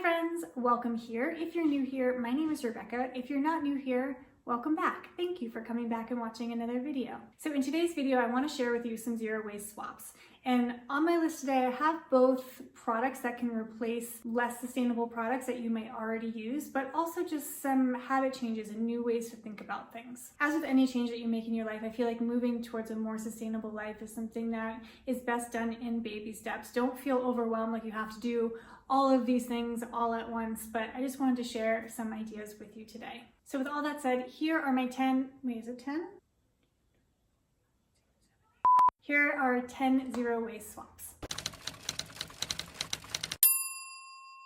friends, welcome here. If you're new here, my name is Rebecca. If you're not new here, welcome back. Thank you for coming back and watching another video. So in today's video, I want to share with you some zero waste swaps. And on my list today, I have both products that can replace less sustainable products that you might already use, but also just some habit changes and new ways to think about things. As with any change that you make in your life, I feel like moving towards a more sustainable life is something that is best done in baby steps. Don't feel overwhelmed like you have to do all of these things all at once, but I just wanted to share some ideas with you today. So with all that said, here are my 10, is it 10? Here are 10 zero waste swaps.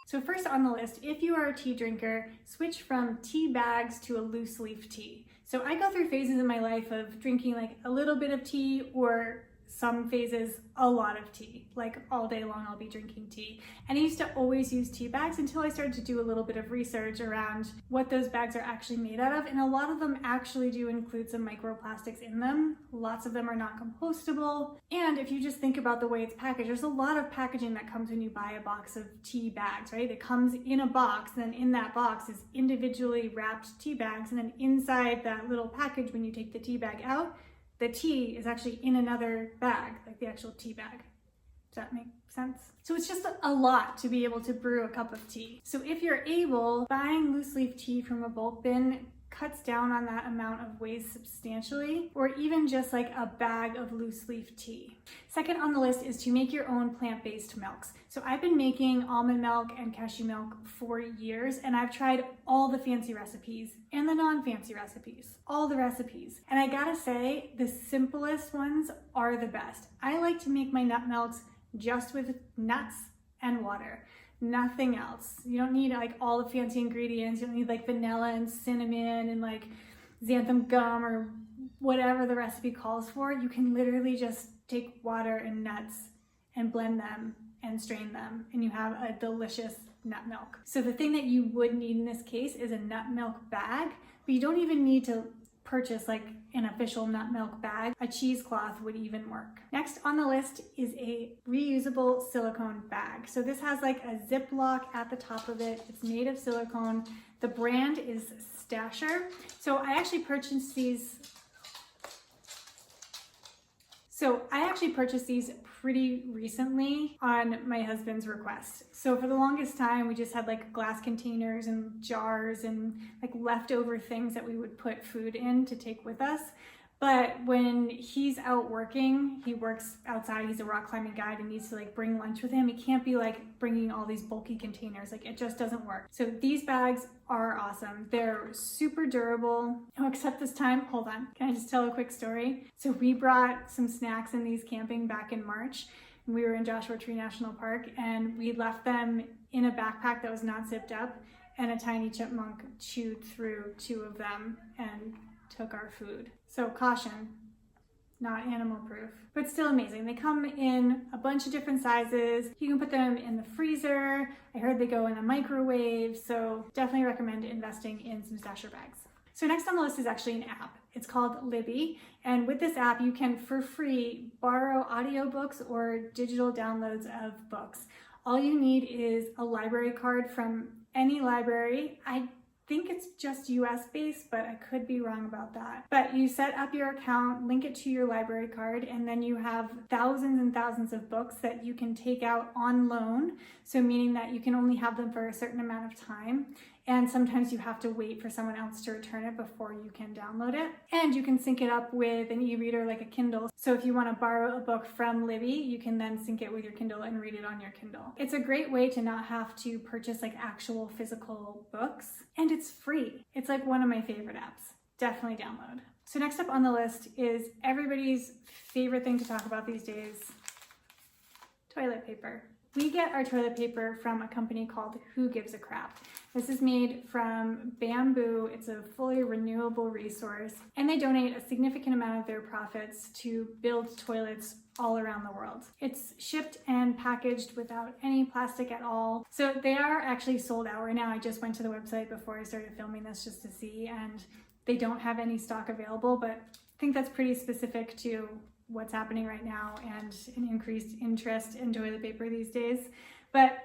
So first on the list, if you are a tea drinker, switch from tea bags to a loose leaf tea. So I go through phases in my life of drinking like a little bit of tea, or some phases a lot of tea. Like all day long I'll be drinking tea. And I used to always use tea bags until I started to do a little bit of research around what those bags are actually made out of. And a lot of them actually do include some microplastics in them. Lots of them are not compostable. And if you just think about the way it's packaged, there's a lot of packaging that comes when you buy a box of tea bags, right? It comes in a box, and then in that box is individually wrapped tea bags. And then inside that little package, when you take the tea bag out, the tea is actually in another bag, like the actual tea bag. Does that make sense? So it's just a lot to be able to brew a cup of tea. So if you're able, buying loose leaf tea from a bulk bin cuts down on that amount of waste substantially, or even just like a bag of loose leaf tea. Second on the list is to make your own plant-based milks. So I've been making almond milk and cashew milk for years, and I've tried all the fancy recipes and the non-fancy recipes, all the recipes. And I gotta say, the simplest ones are the best. I like to make my nut milks just with nuts and water. Nothing else. You don't need like all the fancy ingredients. You don't need like vanilla and cinnamon and like xanthan gum or whatever the recipe calls for. You can literally just take water and nuts and blend them and strain them, and you have a delicious nut milk. So the thing that you would need in this case is a nut milk bag, but you don't even need to purchase like an official nut milk bag. A cheesecloth would even work. Next on the list is a reusable silicone bag. So this has like a Ziploc at the top of it. It's made of silicone. The brand is Stasher. So I actually purchased these pretty recently on my husband's request. So for the longest time, we just had like glass containers and jars and like leftover things that we would put food in to take with us. But when he's out working, he works outside, he's a rock climbing guide and needs to like bring lunch with him. He can't be like bringing all these bulky containers, like it just doesn't work. So these bags are awesome. They're super durable. Oh, except this time, hold on, can I just tell a quick story? So we brought some snacks in these camping back in March. And we were in Joshua Tree National Park, and we left them in a backpack that was not zipped up, and a tiny chipmunk chewed through 2 of them and took our food. So caution, not animal proof, but still amazing. They come in a bunch of different sizes. You can put them in the freezer. I heard they go in a microwave, so definitely recommend investing in some Stasher bags. So next on the list is actually an app. It's called Libby, and with this app you can for free borrow audiobooks or digital downloads of books. All you need is a library card from any library. I think it's just US based, but I could be wrong about that. But you set up your account, link it to your library card, and then you have thousands and thousands of books that you can take out on loan. So meaning that you can only have them for a certain amount of time. And sometimes you have to wait for someone else to return it before you can download it. And you can sync it up with an e-reader like a Kindle. So if you want to borrow a book from Libby, you can then sync it with your Kindle and read it on your Kindle. It's a great way to not have to purchase like actual physical books. And it's free. It's like one of my favorite apps. Definitely download. So next up on the list is everybody's favorite thing to talk about these days, toilet paper. We get our toilet paper from a company called Who Gives a Crap. This is made from bamboo. It's a fully renewable resource, and they donate a significant amount of their profits to build toilets all around the world. It's shipped and packaged without any plastic at all. So they are actually sold out right now. I just went to the website before I started filming this just to see, and they don't have any stock available, but I think that's pretty specific to what's happening right now and an increased interest in toilet paper these days. But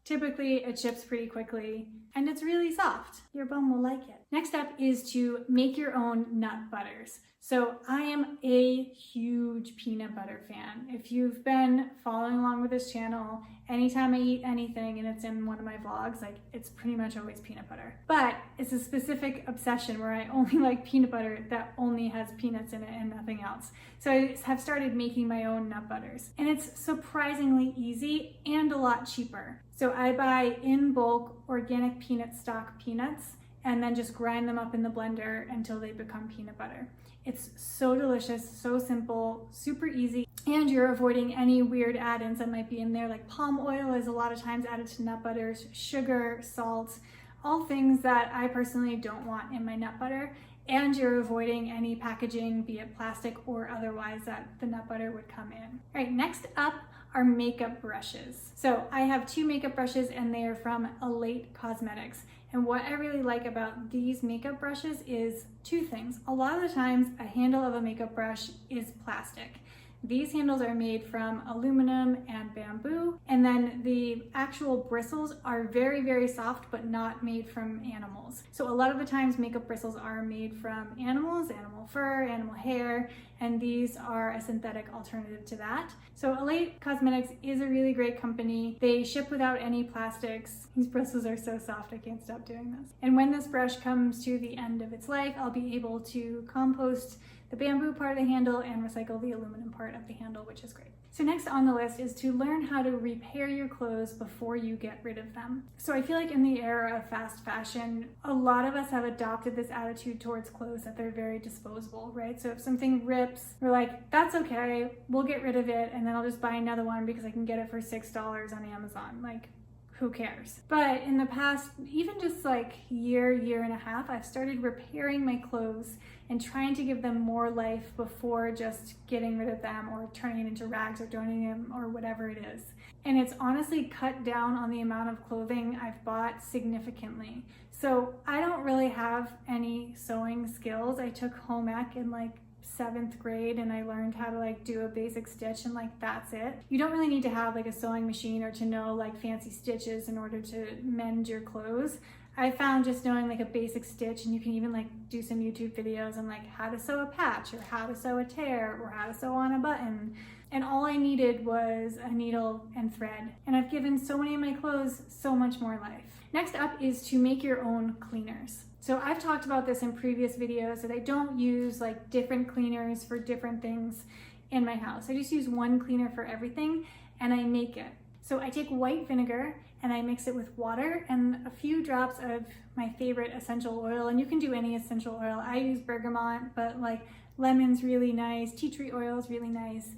Typically, it chips pretty quickly and it's really soft. Your bum will like it. Next up is to make your own nut butters. So I am a huge peanut butter fan. If you've been following along with this channel, anytime I eat anything and it's in one of my vlogs, like it's pretty much always peanut butter. But it's a specific obsession where I only like peanut butter that only has peanuts in it and nothing else. So I have started making my own nut butters, and it's surprisingly easy and a lot cheaper. So I buy in bulk organic peanut stock peanuts and then just grind them up in the blender until they become peanut butter. It's so delicious, so simple, super easy, and you're avoiding any weird add-ins that might be in there, like palm oil is a lot of times added to nut butters, sugar, salt, all things that I personally don't want in my nut butter. And you're avoiding any packaging, be it plastic or otherwise, that the nut butter would come in. All right, next up are makeup brushes. So I have 2 makeup brushes and they are from Elate Cosmetics. And what I really like about these makeup brushes is 2 things. A lot of the times a handle of a makeup brush is plastic. These handles are made from aluminum and bamboo, and then the actual bristles are very, very soft, but not made from animals. So a lot of the times makeup bristles are made from animals, animal fur, animal hair, and these are a synthetic alternative to that. So Elate Cosmetics is a really great company. They ship without any plastics. These bristles are so soft, I can't stop doing this. And when this brush comes to the end of its life, I'll be able to compost the bamboo part of the handle and recycle the aluminum part of the handle, which is great. So next on the list is to learn how to repair your clothes before you get rid of them. So I feel like in the era of fast fashion, a lot of us have adopted this attitude towards clothes that they're very disposable, right? So if something rips, we're like, that's okay, we'll get rid of it, and then I'll just buy another one because I can get it for $6 on Amazon. Like, who cares? But in the past, even just like year and a half, I've started repairing my clothes and trying to give them more life before just getting rid of them or turning it into rags or donating them or whatever it is. And it's honestly cut down on the amount of clothing I've bought significantly. So I don't really have any sewing skills. I took home ec in like 7th grade and I learned how to like do a basic stitch, and like that's it. You don't really need to have like a sewing machine or to know like fancy stitches in order to mend your clothes. I found just knowing like a basic stitch, and you can even like do some YouTube videos on like how to sew a patch or how to sew a tear or how to sew on a button. And all I needed was a needle and thread. And I've given so many of my clothes so much more life. Next up is to make your own cleaners. So I've talked about this in previous videos that I don't use like different cleaners for different things in my house. I just use one cleaner for everything and I make it. So I take white vinegar and I mix it with water and a few drops of my favorite essential oil. And you can do any essential oil. I use bergamot, but like lemon's really nice. Tea tree oil is really nice.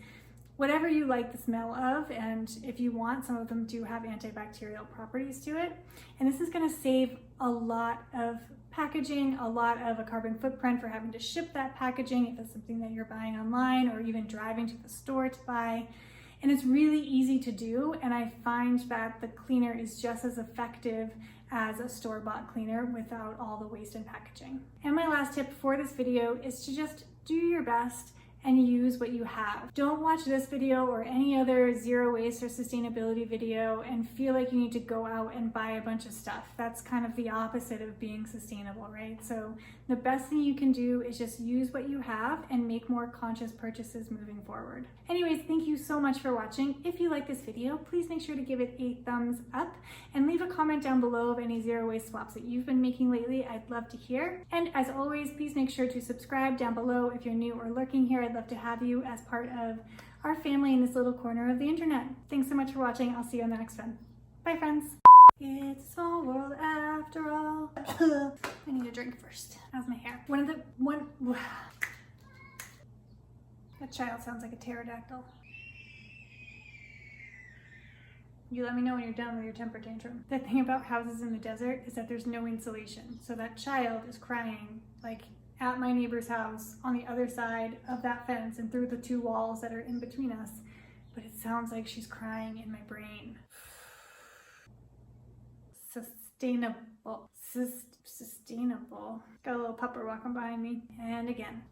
Whatever you like the smell of, and if you want, some of them do have antibacterial properties to it. And this is gonna save a lot of packaging, a lot of a carbon footprint for having to ship that packaging if it's something that you're buying online or even driving to the store to buy. And it's really easy to do, and I find that the cleaner is just as effective as a store-bought cleaner without all the waste in packaging. And my last tip for this video is to just do your best and use what you have. Don't watch this video or any other zero waste or sustainability video and feel like you need to go out and buy a bunch of stuff. That's kind of the opposite of being sustainable, right? So the best thing you can do is just use what you have and make more conscious purchases moving forward. Anyways, thank you so much for watching. If you like this video, please make sure to give it a thumbs up and leave a comment down below of any zero waste swaps that you've been making lately. I'd love to hear. And as always, please make sure to subscribe down below if you're new or lurking here. I'd love to have you as part of our family in this little corner of the internet. Thanks so much for watching. I'll see you on the next one. Bye, friends. It's a small world after all. I need a drink first. How's my hair? That child sounds like a pterodactyl. You let me know when you're done with your temper tantrum. The thing about houses in the desert is that there's no insulation. So that child is crying like at my neighbor's house on the other side of that fence and through the 2 walls that are in between us. But it sounds like she's crying in my brain. Sustainable. Got a little pupper walking behind me. And again.